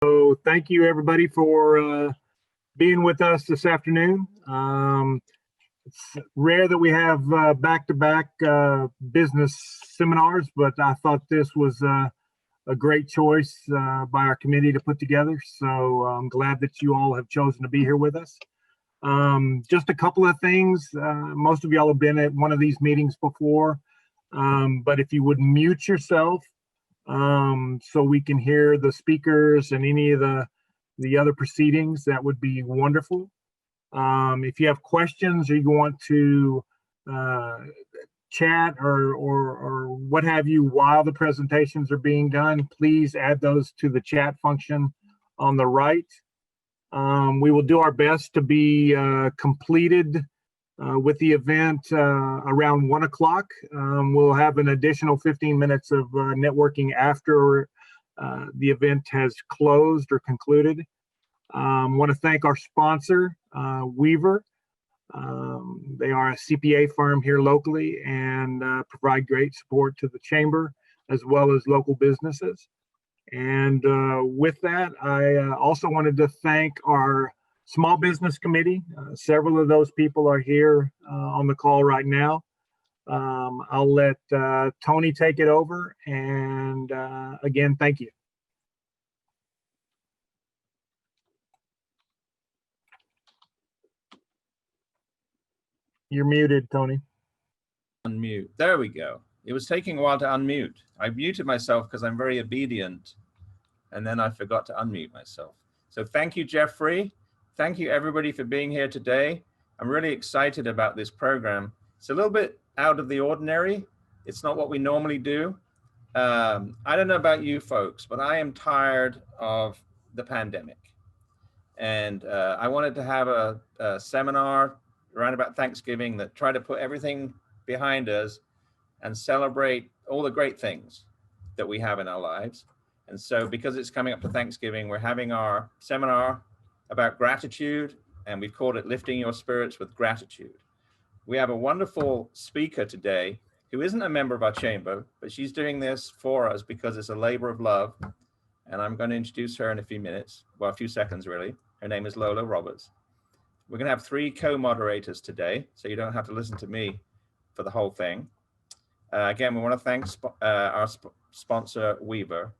So thank you everybody for being with us this afternoon. It's rare that we have back-to-back business seminars, but I thought this was a great choice by our committee to put together. So I'm glad that you all have chosen to be here with us. Just a couple of things. Most of y'all have been at one of these meetings before, but if you would mute yourself so we can hear the speakers and any of the other proceedings, that would be wonderful. If you have questions or you want to chat or what have you while the presentations are being done, please add those to the chat function on the right. We will do our best to be completed with the event around 1 o'clock. We'll have an additional 15 minutes of networking after the event has closed or concluded. Want to thank our sponsor, Weaver. They are a CPA firm here locally and provide great support to the chamber as well as local businesses. And with that, I also wanted to thank our Small Business Committee. Several of those people are here on the call right now. I'll let Tony take it over. And again, thank you. You're muted, Tony. Unmute. There we go. It was taking a while to unmute. I muted myself because I'm very obedient, and then I forgot to unmute myself. So thank you, Jeffrey. Thank you, everybody, for being here today. I'm really excited about this program. It's a little bit out of the ordinary. It's not what we normally do. I don't know about you folks, but I am tired of the pandemic. And I wanted to have a seminar around about Thanksgiving that tried to put everything behind us and celebrate all the great things that we have in our lives. And so because it's coming up to Thanksgiving, we're having our seminar about gratitude, and we've called it Lifting Your Spirits with Gratitude. We have a wonderful speaker today who isn't a member of our chamber, but she's doing this for us because it's a labor of love. And I'm going to introduce her in a few minutes, well, a few seconds really. Her name is Lola Roberts. We're going to have 3 co-moderators today, so you don't have to listen to me for the whole thing. Again, we want to thank our sponsor, Weaver.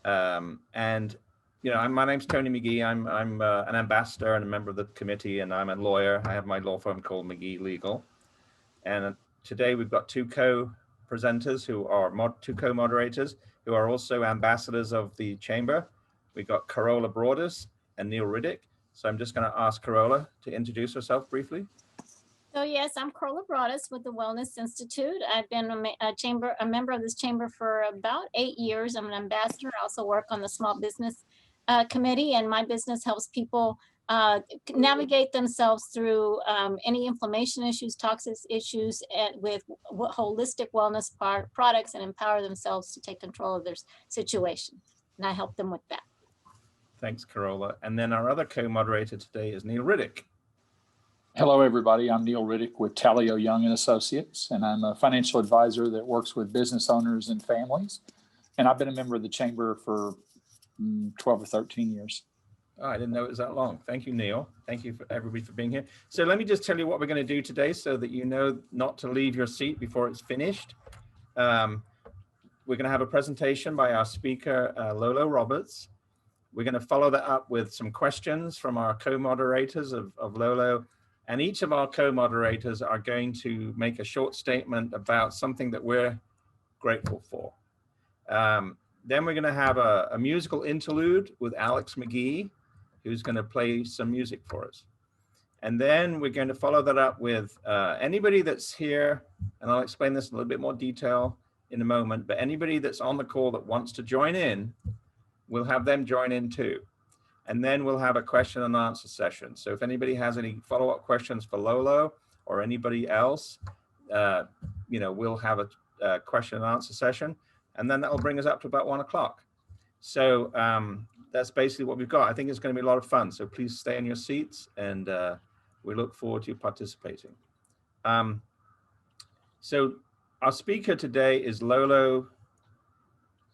And you know, my name's Tony McGee. I'm an ambassador and a member of the committee, and I'm a lawyer. I have my law firm called McGee Legal. And today we've got 2 co-presenters who are 2 co-moderators who are also ambassadors of the chamber. We've got Carola Broadus and Neil Riddick. So I'm just going to ask Carola to introduce herself briefly. So yes, I'm Carola Broadus with the Wellness Institute. I've been a member of this chamber for about 8 years. I'm an ambassador. I also work on the Small Business Committee, and my business helps people navigate themselves through any inflammation issues, toxic issues, with holistic wellness products, and empower themselves to take control of their situation. And I help them with that. Thanks, Carola. And then our other co-moderator today is Neil Riddick. Hello, everybody. I'm Neil Riddick with Talio Young and Associates, and I'm a financial advisor that works with business owners and families. And I've been a member of the chamber for 12 or 13 years. Oh, I didn't know it was that long. Thank you, Neil. Thank you for everybody for being here. So let me just tell you what we're going to do today so that you know not to leave your seat before it's finished. We're going to have a presentation by our speaker, Lola Roberts. We're going to follow that up with some questions from our co-moderators of Lolo. And each of our co-moderators are going to make a short statement about something that we're grateful for. Then we're going to have a musical interlude with Alex McGee, who's going to play some music for us. And then we're going to follow that up with anybody that's here, and I'll explain this in a little bit more detail in a moment, but anybody that's on the call that wants to join in, we'll have them join in too. And then we'll have a question and answer session. So if anybody has any follow-up questions for Lolo or anybody else, you know, we'll have a question and answer session. And then that'll bring us up to about 1 o'clock. So that's basically what we've got. I think it's going to be a lot of fun. So please stay in your seats, and we look forward to you participating. So our speaker today is Lolo.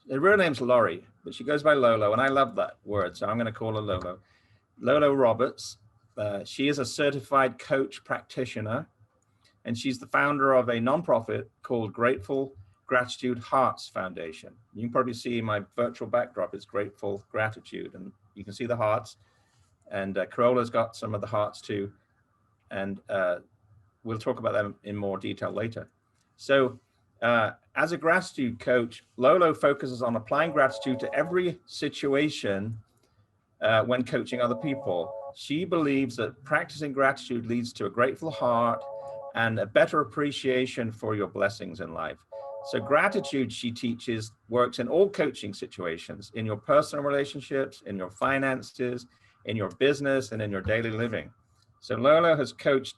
Her real name's Laurie, but she goes by Lolo, and I love that word, so I'm going to call her Lolo. Lolo Roberts. She is a certified coach practitioner, and she's the founder of a nonprofit called Grateful Gratitude Hearts Foundation. You can probably see my virtual backdrop is Grateful Gratitude, and you can see the hearts. And Corola's got some of the hearts too, and we'll talk about them in more detail later. So as a gratitude coach, Lolo focuses on applying gratitude to every situation when coaching other people. She believes that practicing gratitude leads to a grateful heart and a better appreciation for your blessings in life. So gratitude, she teaches, works in all coaching situations, in your personal relationships, in your finances, in your business, and in your daily living. So Lolo has coached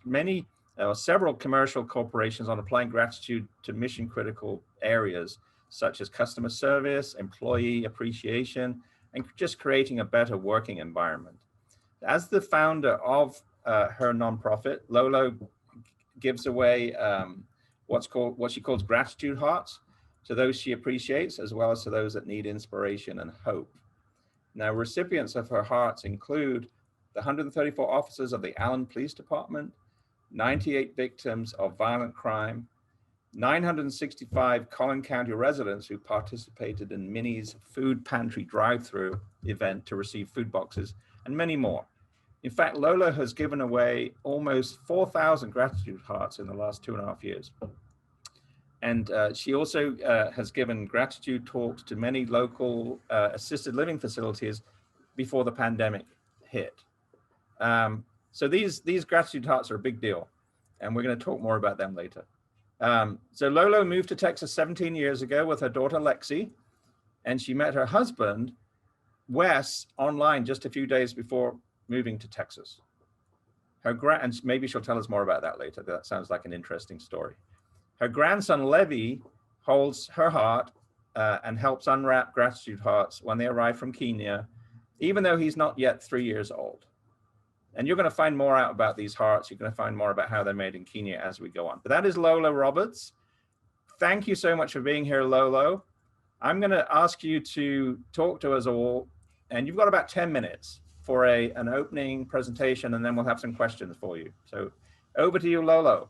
several commercial corporations on applying gratitude to mission critical areas, such as customer service, employee appreciation, and just creating a better working environment. As the founder of her nonprofit, Lolo gives away what she calls gratitude hearts to those she appreciates, as well as to those that need inspiration and hope. Now, recipients of her hearts include the 134 officers of the Allen Police Department, 98 victims of violent crime, 965 Collin County residents who participated in Minnie's food pantry drive-through event to receive food boxes, and many more. In fact, Lolo has given away almost 4,000 gratitude hearts in the last 2.5 years. And she also has given gratitude talks to many local assisted living facilities before the pandemic hit. So these gratitude hearts are a big deal, and we're going to talk more about them later. So Lolo moved to Texas 17 years ago with her daughter Lexi, and she met her husband Wes online just a few days before moving to Texas. And maybe she'll tell us more about that later. That sounds like an interesting story. Her grandson Levi holds her heart and helps unwrap gratitude hearts when they arrive from Kenya, even though he's not yet 3 years old. And you're going to find more out about these hearts. You're going to find more about how they're made in Kenya as we go on. But that is Lolo Roberts. Thank you so much for being here, Lolo. I'm going to ask you to talk to us all, and you've got about 10 minutes for an opening presentation, and then we'll have some questions for you. So over to you, Lolo.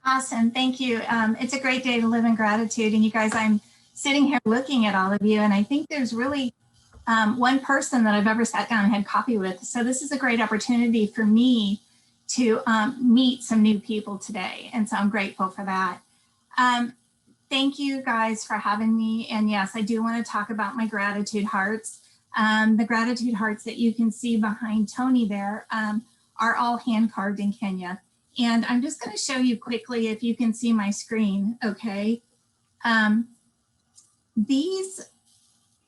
Awesome, thank you. It's a great day to live in gratitude. And you guys, I'm sitting here looking at all of you, and I think there's really one person that I've ever sat down and had coffee with. So this is a great opportunity for me to meet some new people today. And so I'm grateful for that. Thank you guys for having me. And yes, I do want to talk about my gratitude hearts. The gratitude hearts that you can see behind Tony there are all hand carved in Kenya. And I'm just going to show you quickly if you can see my screen, okay? These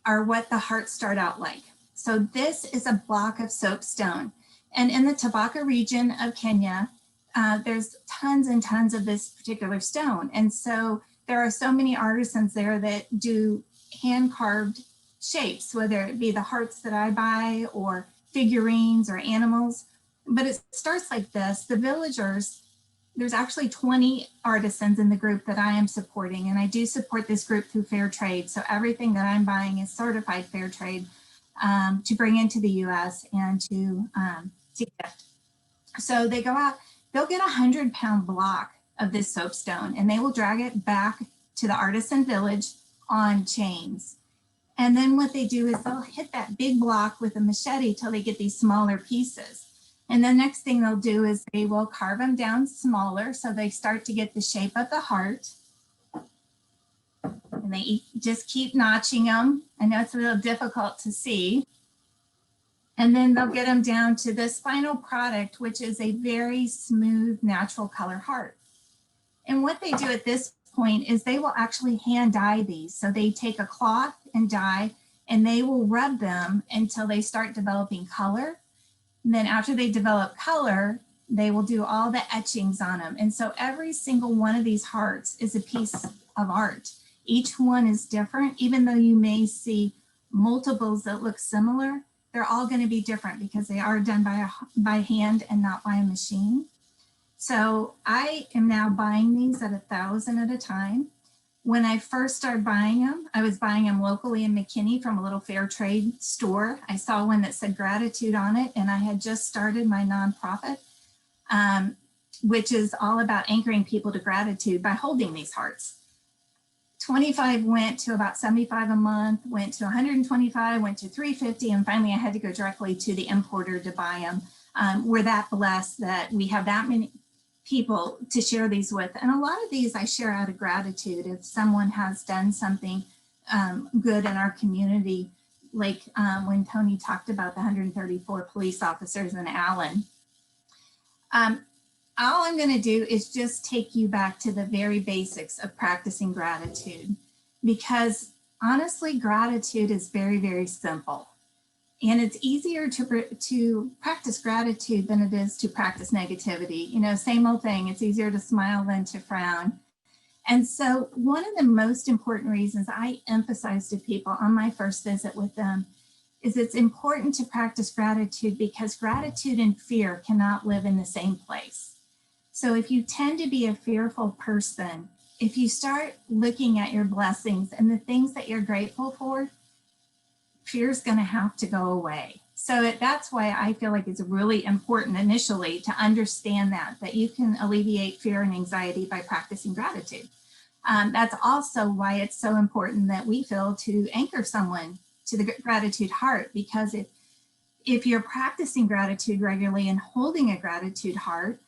are what the hearts start out like. So this is a block of soapstone. And in the Tabaka region of Kenya, there's tons and tons of this particular stone. And so there are so many artisans there that do hand-carved shapes, whether it be the hearts that I buy or figurines or animals. But it starts like this. The villagers, there's actually 20 artisans in the group that I am supporting, and I do support this group through fair trade. So everything that I'm buying is certified fair trade to bring into the US and to gift. So they go out, they'll get a 100-pound block of this soapstone, and they will drag it back to the artisan village on chains. And then what they do is they'll hit that big block with a machete till they get these smaller pieces. And the next thing they'll do is they will carve them down smaller so they start to get the shape of the heart. And they just keep notching them. I know it's a little difficult to see. And then they'll get them down to this final product, which is a very smooth, natural color heart. And what they do at this point is they will actually hand dye these. So they take a cloth and dye, and they will rub them until they start developing color. And then after they develop color, they will do all the etchings on them. And so every single one of these hearts is a piece of art. Each one is different. Even though you may see multiples that look similar, they're all going to be different because they are done by hand and not by a machine. So I am now buying these at 1,000 at a time. When I first started buying them, I was buying them locally in McKinney from a little fair trade store. I saw one that said gratitude on it, and I had just started my nonprofit, which is all about anchoring people to gratitude by holding these hearts. 25 went to about 75 a month, went to 125, went to 350, and finally I had to go directly to the importer to buy them. We're that blessed that we have that many people to share these with. And a lot of these I share out of gratitude. If someone has done something good in our community, like when Tony talked about the 134 police officers in Allen. All I'm going to do is just take you back to the very basics of practicing gratitude, because honestly, gratitude is very, very simple. And it's easier to practice gratitude than it is to practice negativity. You know, same old thing. It's easier to smile than to frown. And so one of the most important reasons I emphasize to people on my first visit with them is it's important to practice gratitude, because gratitude and fear cannot live in the same place. So if you tend to be a fearful person, if you start looking at your blessings and the things that you're grateful for, fear is going to have to go away. So that's why I feel like it's really important initially to understand that you can alleviate fear and anxiety by practicing gratitude. That's also why it's so important that we feel to anchor someone to the gratitude heart, because if you're practicing gratitude regularly and holding a gratitude heart,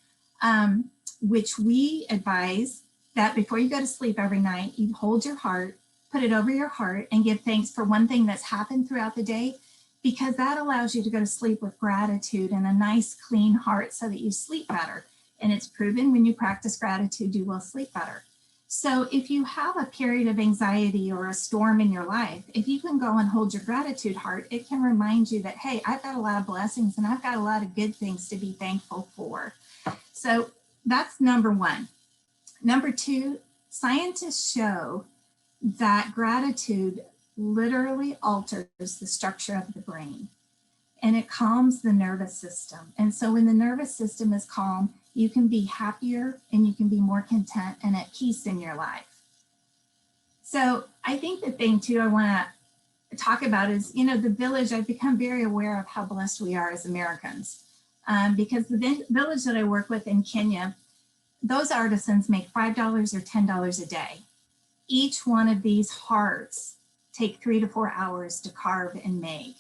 which we advise that before you go to sleep every night, you hold your heart, put it over your heart, and give thanks for one thing that's happened throughout the day, because that allows you to go to sleep with gratitude and a nice clean heart so that you sleep better. And it's proven when you practice gratitude, you will sleep better. So if you have a period of anxiety or a storm in your life, if you can go and hold your gratitude heart, it can remind you that, hey, I've got a lot of blessings and I've got a lot of good things to be thankful for. So that's number one. Number two, scientists show that gratitude literally alters the structure of the brain, and it calms the nervous system. And so when the nervous system is calm, you can be happier and you can be more content and at peace in your life. So I think the thing too I want to talk about is, you know, the village. I've become very aware of how blessed we are as Americans, because the village that I work with in Kenya, those artisans make $5 or $10 a day. Each one of these hearts take 3 to 4 hours to carve and make.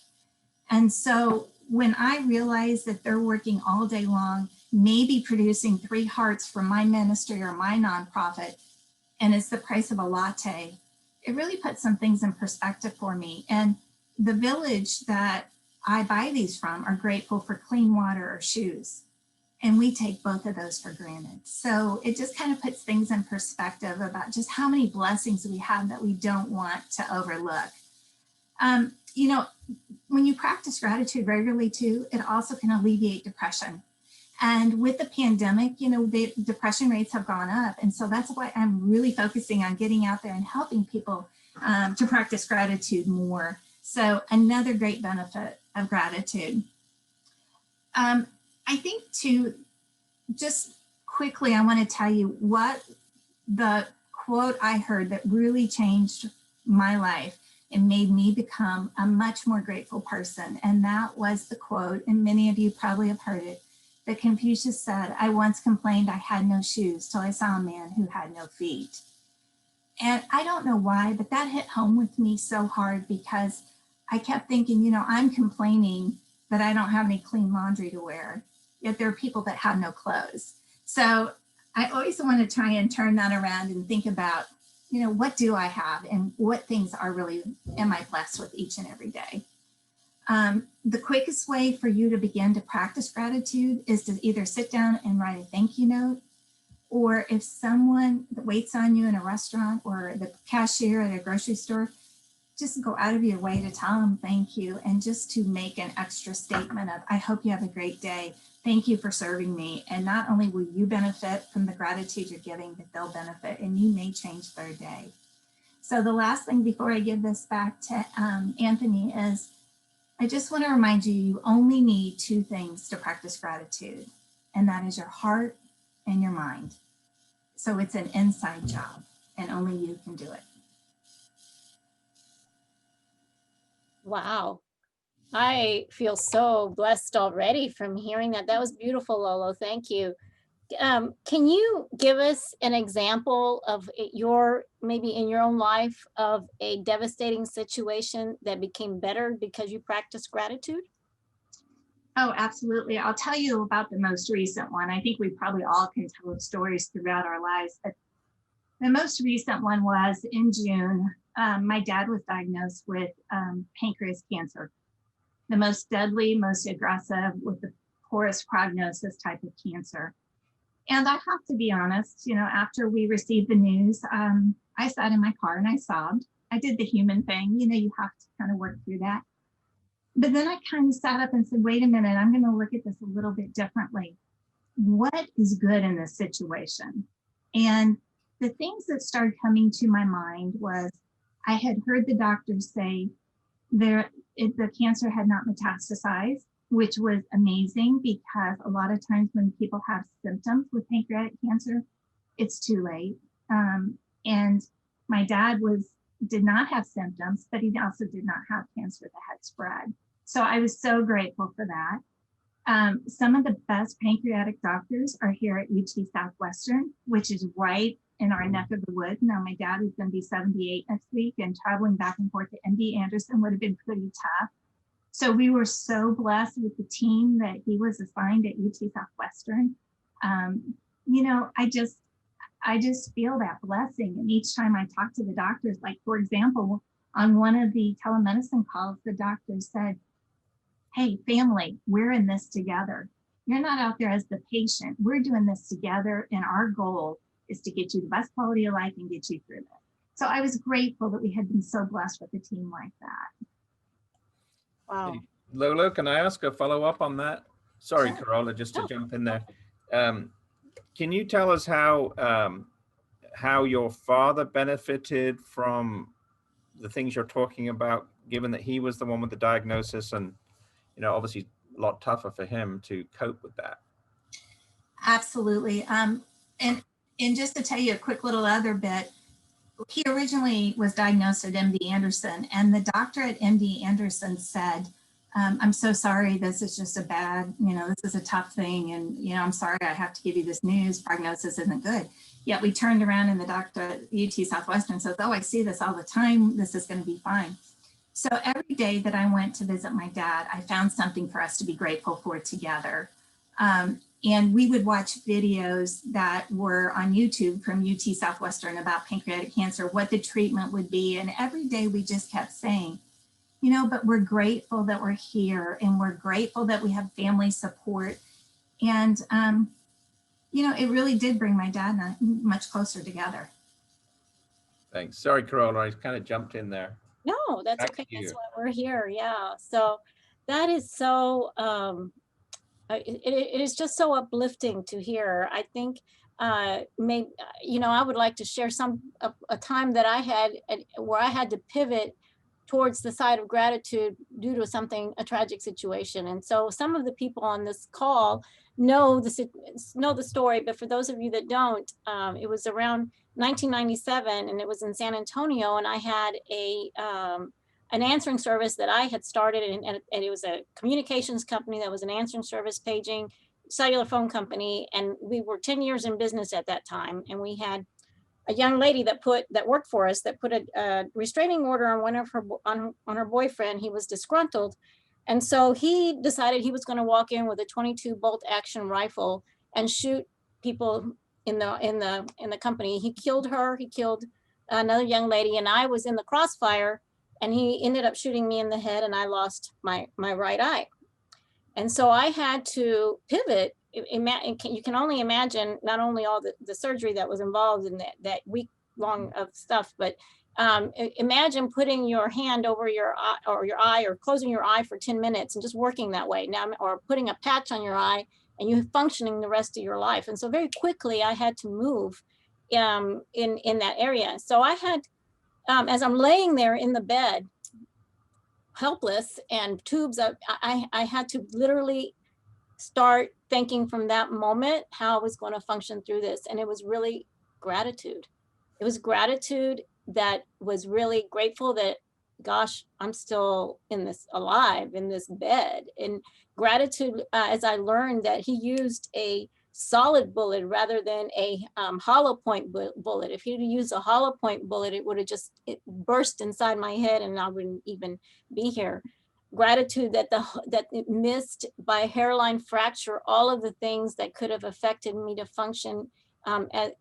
And so when I realize that they're working all day long, maybe producing 3 hearts for my ministry or my nonprofit, and it's the price of a latte, it really puts some things in perspective for me. And the village that I buy these from are grateful for clean water or shoes. And we take both of those for granted. So it just kind of puts things in perspective about just how many blessings we have that we don't want to overlook. You know, when you practice gratitude regularly too, it also can alleviate depression. And with the pandemic, you know, the depression rates have gone up. And so that's why I'm really focusing on getting out there and helping people to practice gratitude more. So another great benefit of gratitude. I think too, just quickly, I want to tell you what the quote I heard that really changed my life and made me become a much more grateful person. And that was the quote, and many of you probably have heard it, that Confucius said, "I once complained I had no shoes till I saw a man who had no feet." And I don't know why, but that hit home with me so hard, because I kept thinking, you know, I'm complaining that I don't have any clean laundry to wear, yet there are people that have no clothes. So I always want to try and turn that around and think about, you know, what do I have and what things are really, am I blessed with each and every day? The quickest way for you to begin to practice gratitude is to either sit down and write a thank you note, or if someone that waits on you in a restaurant or the cashier at a grocery store, just go out of your way to tell them thank you, and just to make an extra statement of, I hope you have a great day. Thank you for serving me. And not only will you benefit from the gratitude you're giving, but they'll benefit and you may change their day. So the last thing before I give this back to Anthony is, I just want to remind you, you only need 2 things to practice gratitude, and that is your heart and your mind. So it's an inside job. and only you can do it. Wow. I feel so blessed already from hearing that. That was beautiful, Lolo. Thank you. Can you give us an example of maybe in your own life of a devastating situation that became better because you practiced gratitude? Oh, absolutely. I'll tell you about the most recent one. I think we probably all can tell stories throughout our lives, but the most recent one was in June. My dad was diagnosed with pancreas cancer, the most deadly, most aggressive, with the poorest prognosis type of cancer. And I have to be honest, after we received the news, I sat in my car and I sobbed. I did the human thing, you have to kind of work through that. But then I kind of sat up and said, wait a minute, I'm going to look at this a little bit differently. What is good in this situation? And the things that started coming to my mind was I had heard the doctors say the cancer had not metastasized, which was amazing because a lot of times when people have symptoms with pancreatic cancer, it's too late. And my dad did not have symptoms, but he also did not have cancer that had spread. So I was so grateful for that. Some of the best pancreatic doctors are here at UT Southwestern, which is right in our neck of the woods. Now, my dad is going to be 78 next week, and traveling back and forth to MD Anderson would have been pretty tough. So we were so blessed with the team that he was assigned at UT Southwestern. I just feel that blessing. And each time I talk to the doctors, like, for example, on one of the telemedicine calls, the doctor said, hey, family, we're in this together. You're not out there as the patient. We're doing this together. And our goal is to get you the best quality of life and get you through this. So I was grateful that we had been so blessed with a team like that. Wow. Hey, Lolo, can I ask a follow-up on that? Sorry, Sure. Carola, just to No. jump in there. Can you tell us how your father benefited from the things you're talking about, given that he was the one with the diagnosis and, obviously a lot tougher for him to cope with that? Absolutely. And just to tell you a quick little other bit, he originally was diagnosed at MD Anderson, and the doctor at MD Anderson said, I'm so sorry, this is just this is a tough thing. And, I'm sorry I have to give you this news, prognosis isn't good. Yet we turned around and the doctor at UT Southwestern says, oh, I see this all the time. This is going to be fine. So every day that I went to visit my dad, I found something for us to be grateful for together. And we would watch videos that were on YouTube from UT Southwestern about pancreatic cancer, what the treatment would be. And every day we just kept saying, but we're grateful that we're here, and we're grateful that we have family support. And, it really did bring my dad and I much closer together. Thanks. Sorry, Carola, I kind of jumped in there. No, that's Back okay. to you. That's why we're here. Yeah. So that is so, it is just so uplifting to hear. I think, I would like to share a time that I had where I had to pivot towards the side of gratitude due to a tragic situation. And so some of the people on this call know the story, but for those of you that don't, it was around 1997 and it was in San Antonio, and I had an answering service that I had started, and it was a communications company that was an answering service paging cellular phone company. And we were 10 years in business at that time. And we had a young lady that worked for us that put a restraining order on her boyfriend. He was disgruntled. And so he decided he was going to walk in with a 22 bolt action rifle and shoot people in the company. He killed her. He killed another young lady, and I was in the crossfire, and he ended up shooting me in the head, and I lost my right eye. And so I had to pivot. You can only imagine not only all the surgery that was involved in that week long of stuff, but imagine putting your hand over your eye or closing your eye for 10 minutes and just working that way now, or putting a patch on your eye and you functioning the rest of your life. And so very quickly I had to move in that area. So I had, as I'm laying there in the bed, helpless and tubes, I had to literally start thinking from that moment how I was going to function through this. And it was really gratitude. It was gratitude that was really grateful that, gosh, I'm still alive in this bed. And gratitude, as I learned that he used a solid bullet rather than a hollow point bullet. If he'd used a hollow point bullet, it would have just burst inside my head and I wouldn't even be here. Gratitude that it missed by hairline fracture all of the things that could have affected me to function as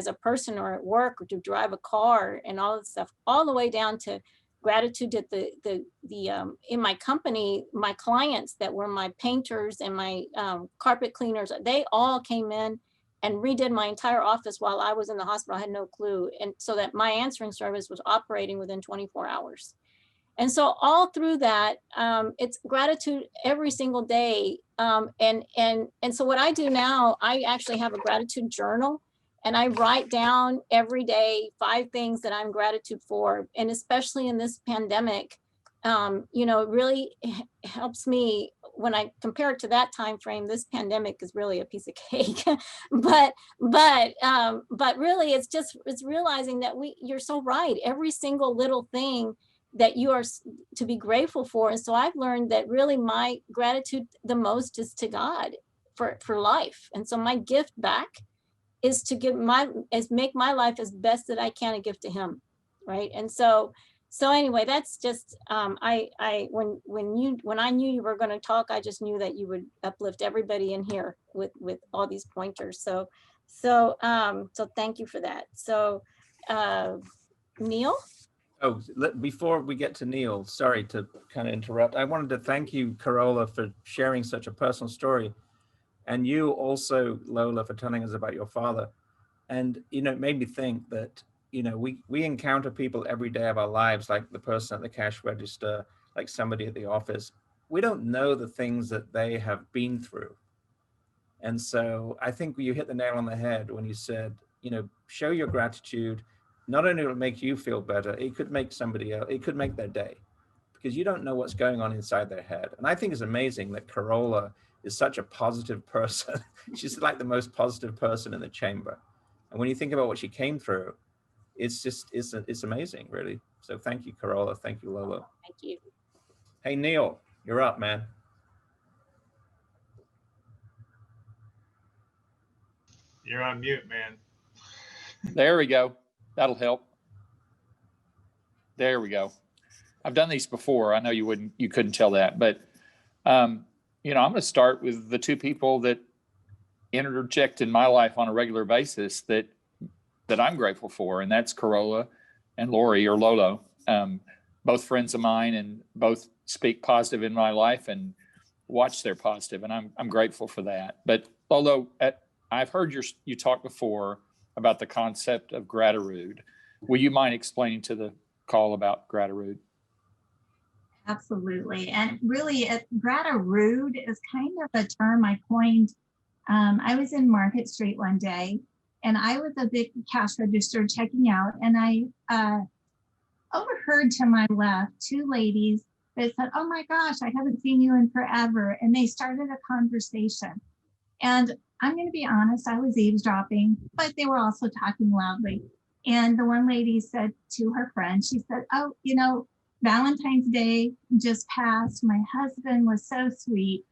a person or at work or to drive a car and all that stuff, all the way down to gratitude that in my company, my clients that were my painters and my carpet cleaners, they all came in and redid my entire office while I was in the hospital. I had no clue. And so that my answering service was operating within 24 hours. And so all through that, it's gratitude every single day. And so what I do now, I actually have a gratitude journal and I write down every day 5 things that I'm gratitude for. And especially in this pandemic, it really helps me when I compare it to that time frame. This pandemic is really a piece of cake, but really it's realizing that you're so right. Every single little thing that you are to be grateful for. And so I've learned that really my gratitude the most is to God for life. And so my gift back is to make my life as best that I can, a gift to him. Right. And so anyway, that's just, when I knew you were going to talk, I just knew that you would uplift everybody in here with all these pointers. So thank you for that. So, Neil? Oh, before we get to Neil, sorry to kind of interrupt. I wanted to thank you, Carola, for sharing such a personal story. And you also, Lola, for telling us about your father. And, it made me think that, we encounter people every day of our lives, like the person at the cash register, like somebody at the office. We don't know the things that they have been through. And so I think you hit the nail on the head when you said, show your gratitude. Not only will it make you feel better, it could make somebody else, it could make their day, because you don't know what's going on inside their head. And I think it's amazing that Carola is such a positive person. She's like the most positive person in the chamber. And when you think about what she came through, it's amazing, really. So thank you, Carola. Thank you, Lola. Thank you. Hey, Neil, you're up, man. You're on mute, man. There we go. That'll help. There we go. I've done these before. I know you couldn't tell that, but I'm going to start with the 2 people that interject in my life on a regular basis that I'm grateful for, and that's Carola and Lori, or Lolo. Both friends of mine and both speak positive in my life and watch their positive, and I'm grateful for that. But Lolo, I've heard you talk before about the concept of gratitude. Will you mind explaining to the call about gratitude? Absolutely. And really, gratitude is kind of a term I coined. I was in Market Street one day, and I was a big cash register checking out, and I overheard to my left 2 ladies that said, "Oh my gosh, I haven't seen you in forever." And they started a conversation. And I'm going to be honest, I was eavesdropping, but they were also talking loudly. And the one lady said to her friend, she said, "Oh, Valentine's Day just passed. My husband was so sweet.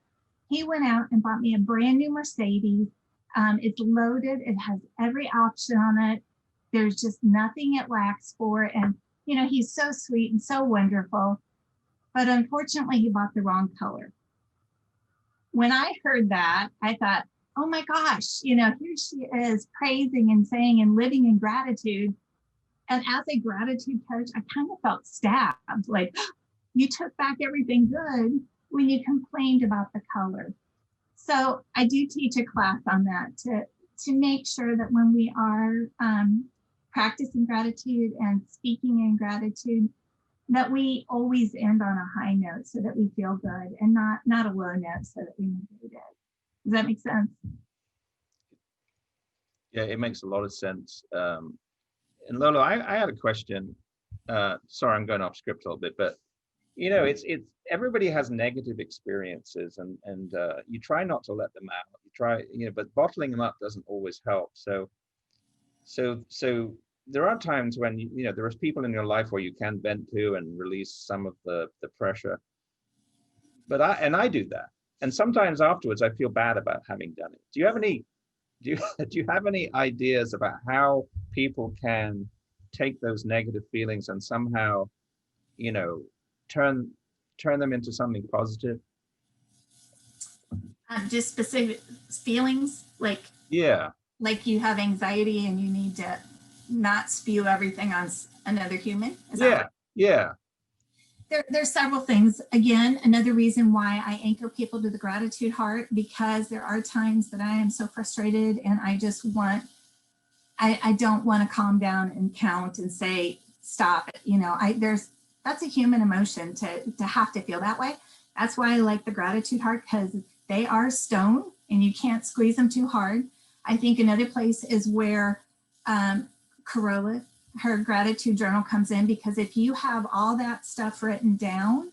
He went out and bought me a brand new Mercedes. It's loaded. It has every option on it. There's just nothing it lacks for. And, he's so sweet and so wonderful. But unfortunately, he bought the wrong color." When I heard that, I thought, oh my gosh, here she is praising and saying and living in gratitude. And as a gratitude coach, I kind of felt stabbed, like, you took back everything good when you complained about the color. So I do teach a class on that to make sure that when we are practicing gratitude and speaking in gratitude, that we always end on a high note so that we feel good, and not a low note so that we negate it. Does that make sense? Yeah, it makes a lot of sense. And Lolo, I had a question. Sorry, I'm going off script a little bit, but it's everybody has negative experiences, and you try not to let them out. You try, but bottling them up doesn't always help. So So there are times when, you know, there are people in your life where you can vent to and release some of the pressure. But I do that. And sometimes afterwards I feel bad about having done it. Do you have any, do you have any ideas about how people can take those negative feelings and somehow, you know, turn them into something positive? Just specific feelings, Yeah. like you have anxiety and you need to not spew everything on another human. Is that Yeah. what- Yeah. There's several things. Again, another reason why I anchor people to the gratitude heart, because there are times that I am so frustrated and I just want, I don't want to calm down and count and say, stop it. You know, that's a human emotion to have to feel that way. That's why I like the gratitude heart, because they are stone and you can't squeeze them too hard. I think another place is where Corolla, her gratitude journal comes in, because if you have all that stuff written down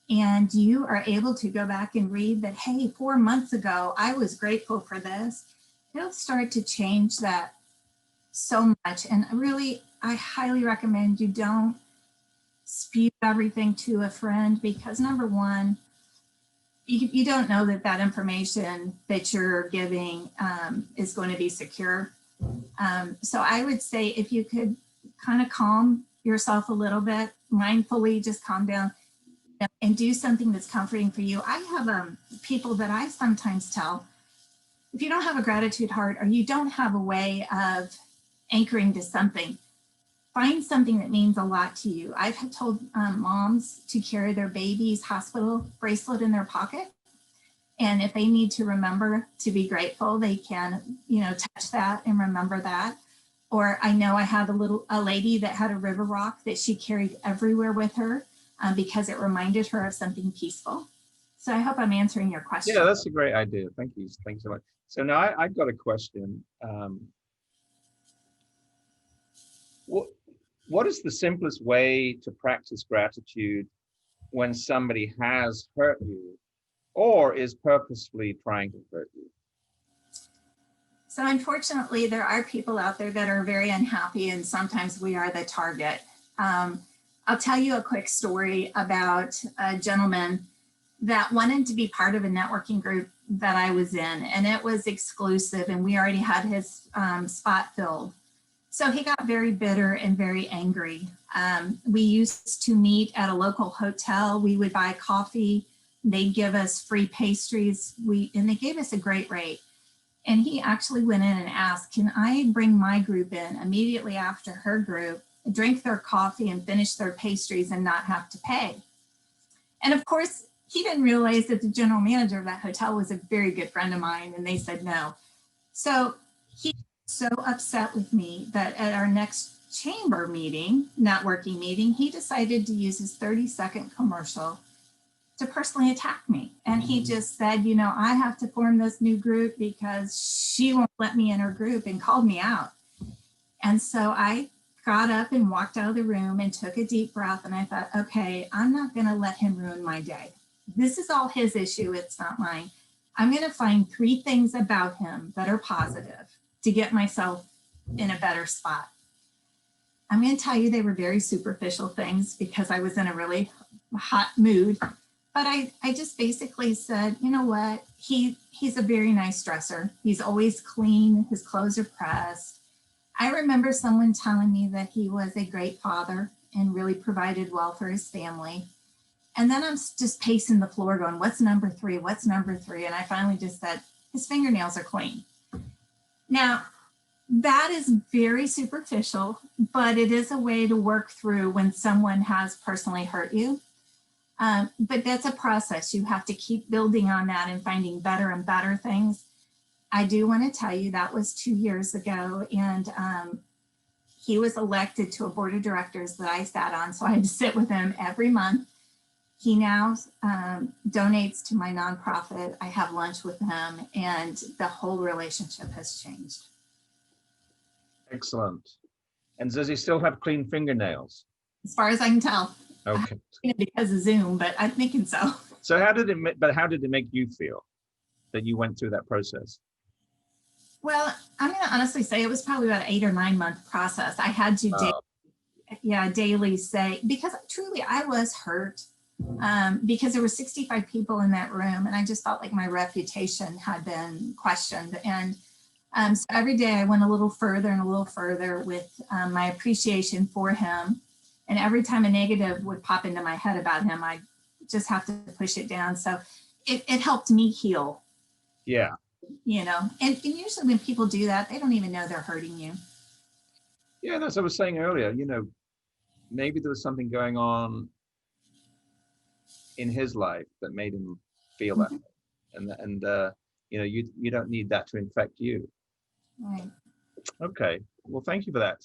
and you are able to go back and read that, hey, 4 months ago, I was grateful for this, it'll start to change that so much. And really, I highly recommend you don't spew everything to a friend, because number one, you don't know that that information that you're giving is going to be secure. So I would say if you could kind of calm yourself a little bit, mindfully just calm down and do something that's comforting for you. I have people that I sometimes tell, if you don't have a gratitude heart or you don't have a way of anchoring to something, find something that means a lot to you. I've told moms to carry their baby's hospital bracelet in their pocket. And if they need to remember to be grateful, they can, you know, touch that and remember that. Or I know I have a lady that had a river rock that she carried everywhere with her because it reminded her of something peaceful. So I hope I'm answering your question. Yeah, that's a great idea. Thank you. Thanks so much. So now I've got a question. What is the simplest way to practice gratitude when somebody has hurt you or is purposefully trying to hurt you? So unfortunately, there are people out there that are very unhappy, and sometimes we are the target. I'll tell you a quick story about a gentleman that wanted to be part of a networking group that I was in, and it was exclusive, and we already had his spot filled. So he got very bitter and very angry. We used to meet at a local hotel. We would buy coffee. They'd give us free pastries. And they gave us a great rate. And he actually went in and asked, can I bring my group in immediately after her group, drink their coffee and finish their pastries and not have to pay? And of course, he didn't realize that the general manager of that hotel was a very good friend of mine, and they said no. So he was so upset with me that at our next chamber meeting, networking meeting, he decided to use his 30-second commercial to personally attack me. And he just said, you know, I have to form this new group because she won't let me in her group, and called me out. And so I got up and walked out of the room and took a deep breath. And I thought, okay, I'm not going to let him ruin my day. This is all his issue. It's not mine. I'm going to find 3 things about him that are positive to get myself in a better spot. I'm going to tell you they were very superficial things because I was in a really hot mood. But I just basically said, you know what? He's a very nice dresser. He's always clean. His clothes are pressed. I remember someone telling me that he was a great father and really provided well for his family. And then I'm just pacing the floor going, what's number 3? What's number 3? And I finally just said, his fingernails are clean. Now, that is very superficial, but it is a way to work through when someone has personally hurt you. But that's a process. You have to keep building on that and finding better and better things. I do want to tell you that was 2 years ago, and he was elected to a board of directors that I sat on. So I had to sit with him every month. He now donates to my nonprofit. I have lunch with him, and the whole relationship has changed. Excellent. And does he still have clean fingernails? As far as I can tell. Okay. Because of Zoom, but I'm thinking so. So how did it make you feel that you went through that process? Well, I'm going to honestly say it was probably about an 8 or 9 month process. I had to daily say, because truly I was hurt because there were 65 people in that room and I just felt like my reputation had been questioned. And so every day I went a little further and a little further with my appreciation for him. And every time a negative would pop into my head about him, I just have to push it down. So it helped me heal. Yeah. You know, and usually when people do that, they don't even know they're hurting you. Yeah, and as I was saying earlier, you know, maybe there was something going on in his life that made him feel that way. And you know, you don't need that to infect you. Right. Okay. Well, thank you for that.